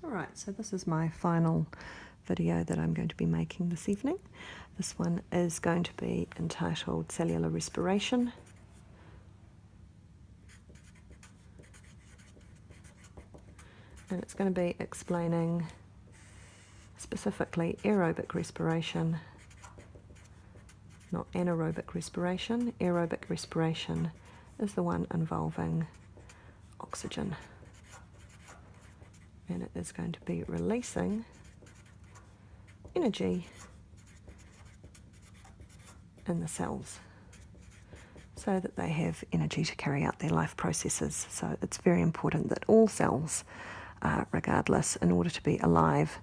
Alright, so this is my final video that I'm going to be making this evening. This one is going to be entitled Cellular Respiration. And it's going to be explaining specifically aerobic respiration, not anaerobic respiration. Aerobic respiration is the one involving oxygen. And it is going to be releasing energy in the cells so that they have energy to carry out their life processes. So it's very important that all cells, regardless, in order to be alive,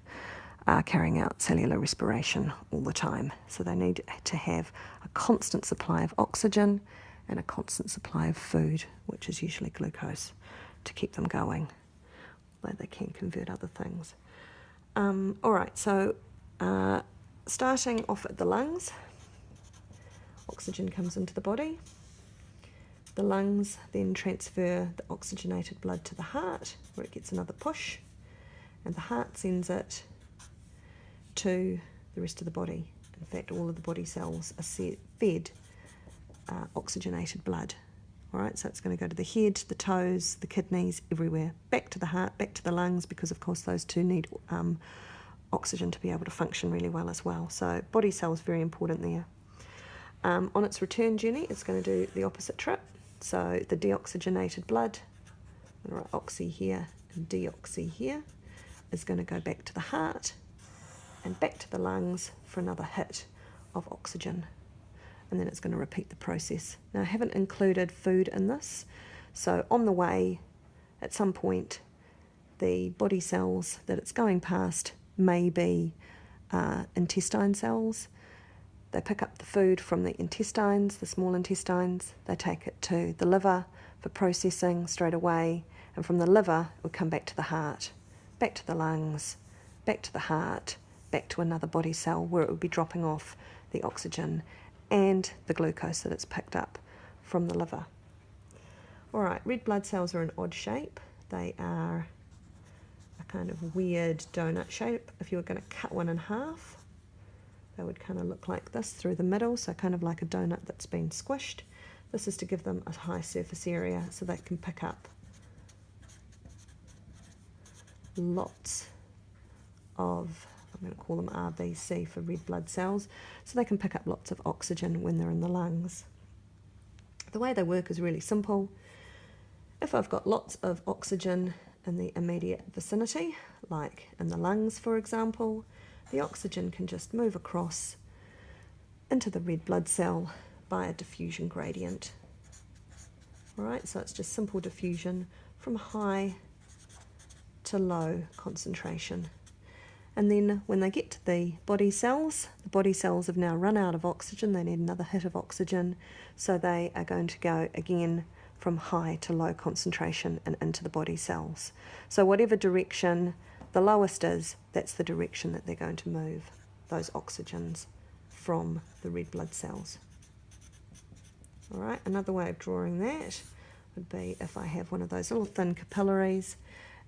are carrying out cellular respiration all the time. So they need to have a constant supply of oxygen and a constant supply of food, which is usually glucose, to keep them going, although they can convert other things. Alright, so starting off at the lungs, oxygen comes into the body. The lungs then transfer the oxygenated blood to the heart, where it gets another push, and the heart sends it to the rest of the body. In fact, all of the body cells are fed oxygenated blood. Alright, so it's going to go to the head, the toes, the kidneys, everywhere. Back to the heart, back to the lungs, because of course those two need oxygen to be able to function really well as well. So body cells very important there. On its return journey, it's going to do the opposite trip. So the deoxygenated blood, I'm going to write oxy here and deoxy here, is going to go back to the heart and back to the lungs for another hit of oxygen. And then it's going to repeat the process. Now I haven't included food in this, so on the way, at some point, the body cells that it's going past may be intestine cells. They pick up the food from the intestines, the small intestines, they take it to the liver for processing straight away, and from the liver it will come back to the heart, back to the lungs, back to the heart, back to another body cell where it will be dropping off the oxygen and the glucose that it's picked up from the liver. Alright, red blood cells are an odd shape. They are a kind of weird donut shape. If you were going to cut one in half, they would kind of look like this through the middle, so kind of like a donut that's been squished. This is to give them a high surface area so they can pick up lots of, I'm going to call them RBC for red blood cells, so they can pick up lots of oxygen when they're in the lungs. The way they work is really simple. If I've got lots of oxygen in the immediate vicinity, like in the lungs for example, the oxygen can just move across into the red blood cell by a diffusion gradient. Alright, so it's just simple diffusion from high to low concentration. And then when they get to the body cells have now run out of oxygen, they need another hit of oxygen, so they are going to go again from high to low concentration and into the body cells. So whatever direction the lowest is, that's the direction that they're going to move those oxygens from the red blood cells. Alright, another way of drawing that would be if I have one of those little thin capillaries.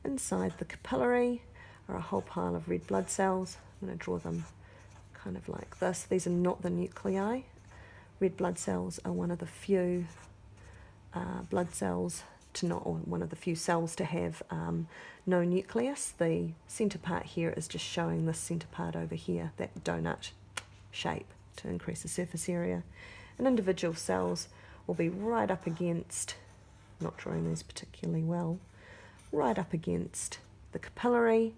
Inside the capillary are a whole pile of red blood cells. I'm going to draw them kind of like this. These are not the nuclei. Red blood cells are one of the few blood cells to not, or one of the few cells to have no nucleus. The centre part here is just showing this centre part over here, that donut shape, to increase the surface area. And individual cells will be right up against, not drawing these particularly well, right up against the capillary,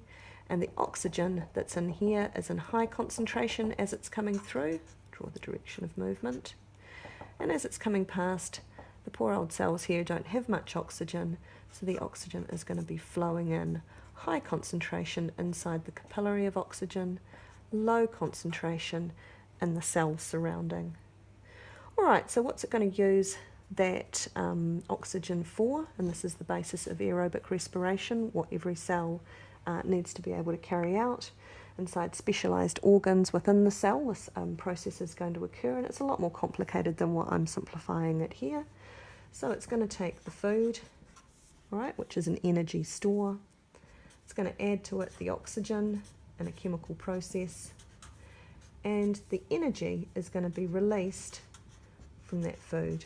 and the oxygen that's in here is in high concentration as it's coming through. Draw the direction of movement. And as it's coming past, the poor old cells here don't have much oxygen, so the oxygen is going to be flowing in high concentration inside the capillary of oxygen, low concentration in the cells surrounding. Alright, so what's it going to use that oxygen for? And this is the basis of aerobic respiration, what every cell needs to be able to carry out. Inside specialised organs within the cell, this process is going to occur, and it's a lot more complicated than what I'm simplifying it here. So it's going to take the food, right, which is an energy store. It's going to add to it the oxygen in a chemical process, and the energy is going to be released from that food.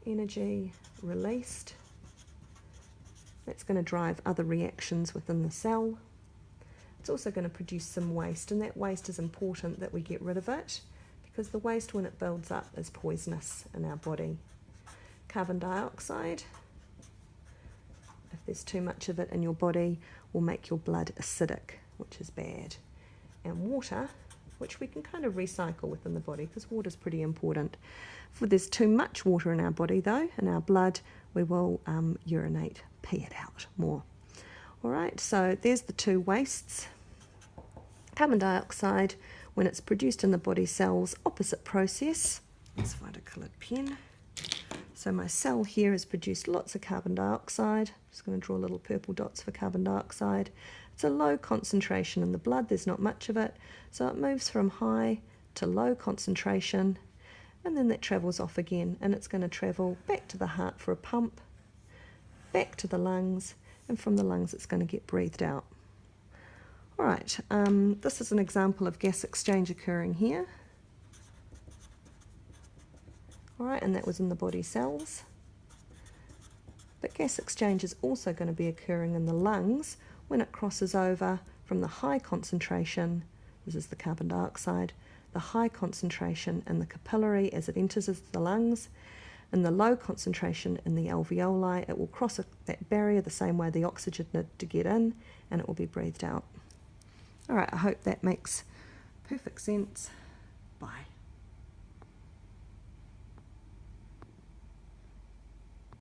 Energy released. That's going to drive other reactions within the cell. It's also going to produce some waste, and that waste is important that we get rid of it, because the waste, when it builds up, is poisonous in our body. Carbon dioxide, if there's too much of it in your body, will make your blood acidic, which is bad. And water, which we can kind of recycle within the body, because water is pretty important. If there's too much water in our body, though, in our blood, we will urinate, pee it out more. All right, so there's the two wastes. Carbon dioxide, when it's produced in the body cells, opposite process. Let's find a coloured pen. So my cell here has produced lots of carbon dioxide. I'm just going to draw little purple dots for carbon dioxide. It's a low concentration in the blood, there's not much of it, so it moves from high to low concentration, and then that travels off again, and it's going to travel back to the heart for a pump, back to the lungs, and from the lungs it's going to get breathed out. Alright, this is an example of gas exchange occurring here. Alright, and that was in the body cells. But gas exchange is also going to be occurring in the lungs when it crosses over from the high concentration, this is the carbon dioxide, the high concentration in the capillary as it enters the lungs, and the low concentration in the alveoli. It will cross that barrier the same way the oxygen did to get in, and it will be breathed out. Alright, I hope that makes perfect sense. Bye.